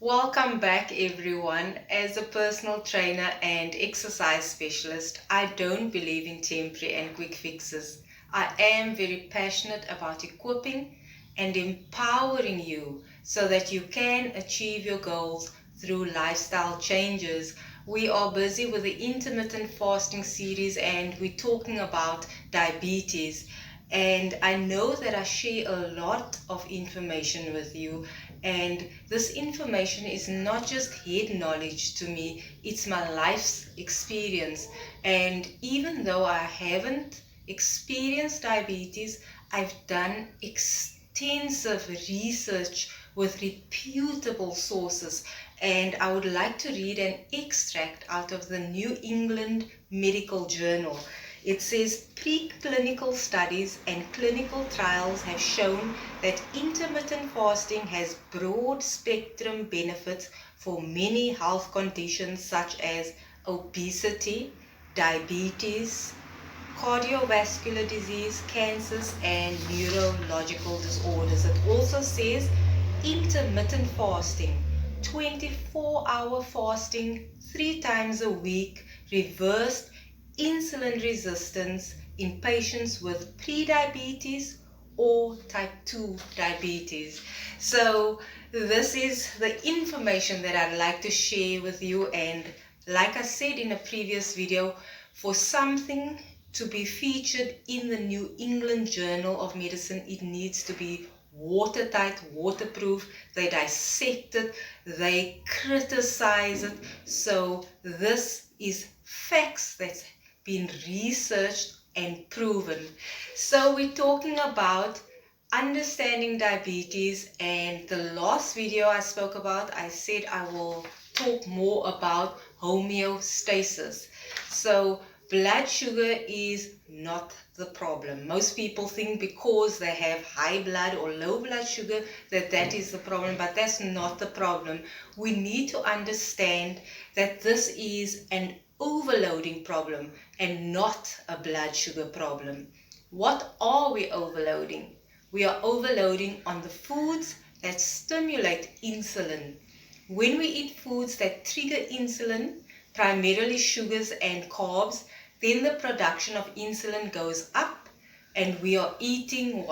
Welcome back, everyone. As a personal trainer and exercise specialist, I don't believe in temporary and quick fixes. I am very passionate about equipping and empowering you so that you can achieve your goals through lifestyle changes. We are busy with the intermittent fasting series and we're talking about diabetes. And I know that I share a lot of information with you, and this information is not just head knowledge to me, it's my life's experience. And even though I haven't experienced diabetes, I've done extensive research with reputable sources. And I would like to read an extract out of the New England Medical Journal. It says preclinical studies and clinical trials have shown that intermittent fasting has broad spectrum benefits for many health conditions such as obesity, diabetes, cardiovascular disease, cancers, and neurological disorders. It also says intermittent fasting, 24-hour fasting 3 times a week, reversed insulin resistance in patients with prediabetes or type 2 diabetes. So this is the information that I'd like to share with you, and like I said in a previous video, for something to be featured in the New England Journal of Medicine, it needs to be watertight, waterproof. They dissect it, they criticize it. So this is facts that's been researched and proven. So we're talking about understanding diabetes, and the last video I spoke about, I said I will talk more about homeostasis. So blood sugar is not the problem. Most people think because they have high blood or low blood sugar that is the problem, but that's not the problem. We need to understand that this is an overloading problem and not a blood sugar problem. What are we overloading? We are overloading on the foods that stimulate insulin. When we eat foods that trigger insulin, primarily sugars and carbs, then the production of insulin goes up, and we are eating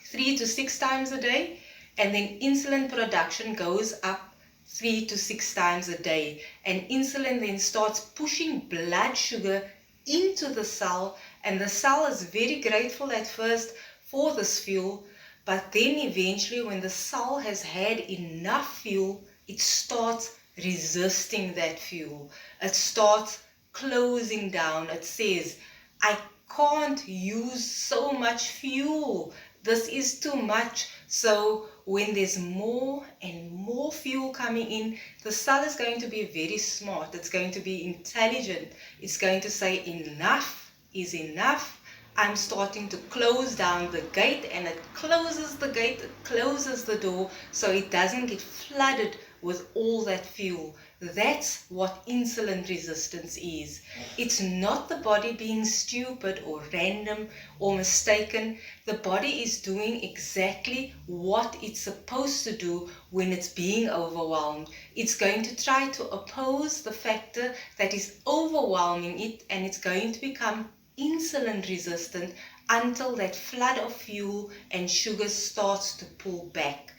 3 to 6 times a day, and then insulin production goes up 3 to 6 times a day, and insulin then starts pushing blood sugar into the cell, and the cell is very grateful at first for this fuel, but then eventually when the cell has had enough fuel, it starts resisting that fuel. It starts closing down. It says, I can't use so much fuel. This is too much. So when there's more and more fuel coming in, the cell is going to be very smart. It's going to be intelligent. It's going to say enough is enough. I'm starting to close down the gate, and it closes the gate, it closes the door, so it doesn't get flooded with all that fuel. That's what insulin resistance is. It's not the body being stupid or random or mistaken. The body is doing exactly what it's supposed to do when it's being overwhelmed. It's going to try to oppose the factor that is overwhelming it, and it's going to become insulin resistant until that flood of fuel and sugar starts to pull back.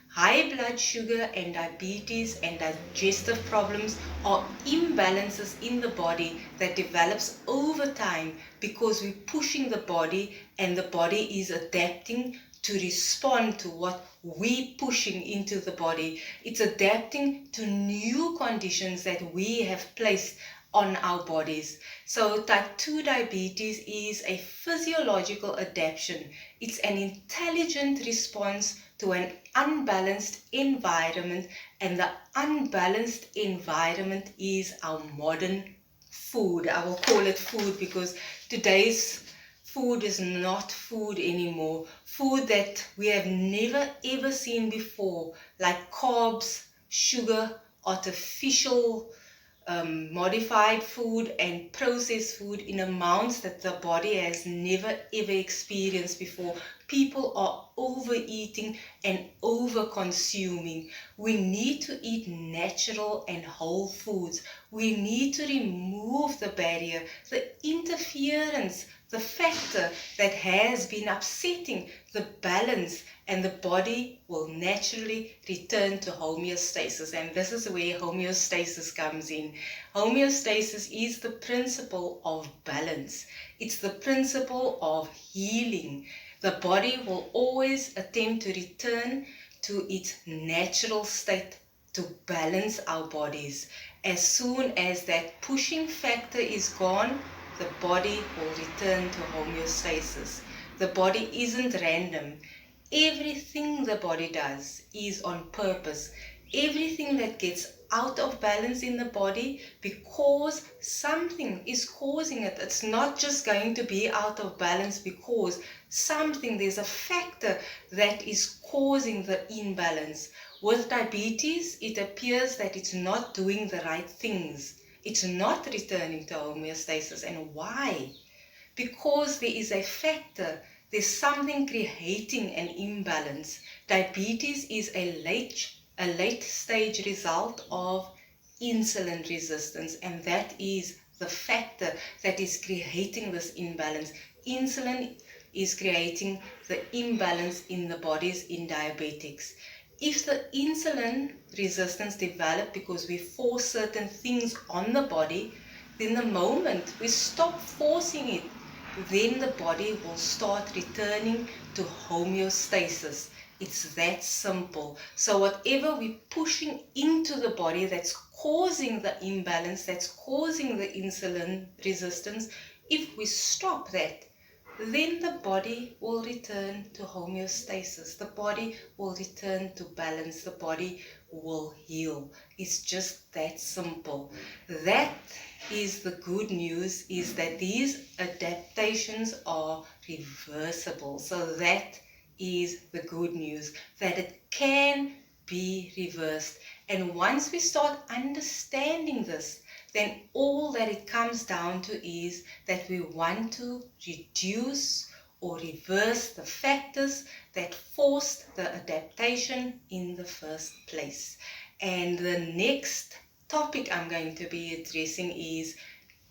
High blood sugar and diabetes and digestive problems are imbalances in the body that develops over time because we're pushing the body, and the body is adapting to respond to what we're pushing into the body. It's adapting to new conditions that we have placed on our bodies. So type 2 diabetes is a physiological adaptation. It's an intelligent response to an unbalanced environment, and the unbalanced environment is our modern food. I will call it food because today's food is not food anymore. Food that we have never ever seen before, like carbs, sugar, artificial modified food and processed food in amounts that the body has never ever experienced before. people are overeating and over-consuming. We need to eat natural and whole foods. We need to remove the barrier, the interference, the factor that has been upsetting the balance, and the body will naturally return to homeostasis. And this is where homeostasis comes in. Homeostasis is the principle of balance. It's the principle of healing. The body will always attempt to return to its natural state to balance our bodies. As soon as that pushing factor is gone, the body will return to homeostasis. The body isn't random. Everything the body does is on purpose. Everything that gets out of balance in the body, because something is causing it. It's not just going to be out of balance because there's a factor that is causing the imbalance. With diabetes, it appears that it's not doing the right things. It's not returning to homeostasis. And why? Because there is a factor. There's something creating an imbalance. Diabetes is a late stage result of insulin resistance, and that is the factor that is creating this imbalance. Insulin is creating the imbalance in the bodies in diabetics. If the insulin resistance develops because we force certain things on the body, then the moment we stop forcing it, then the body will start returning to homeostasis. It's that simple. So whatever we're pushing into the body that's causing the imbalance, that's causing the insulin resistance, if we stop that, then the body will return to homeostasis. The body will return to balance. The body will heal. It's just that simple. That is the good news, is that these adaptations are reversible. So that is the good news, that it can be reversed. And once we start understanding this, then all that it comes down to is that we want to reduce or reverse the factors that forced the adaptation in the first place. And the next topic I'm going to be addressing is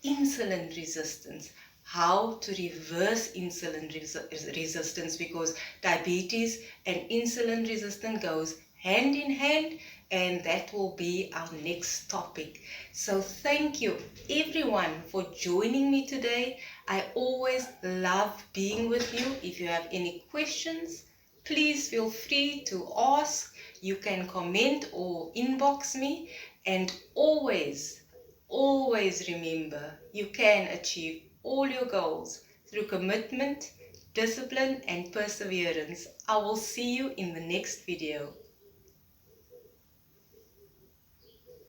insulin resistance. How to reverse insulin resistance, because diabetes and insulin resistance goes hand in hand, and that will be our next topic. So thank you everyone for joining me today. I always love being with you. If you have any questions, please feel free to ask. You can comment or inbox me, and always remember, you can achieve all your goals through commitment, discipline, and perseverance. I will see you in the next video.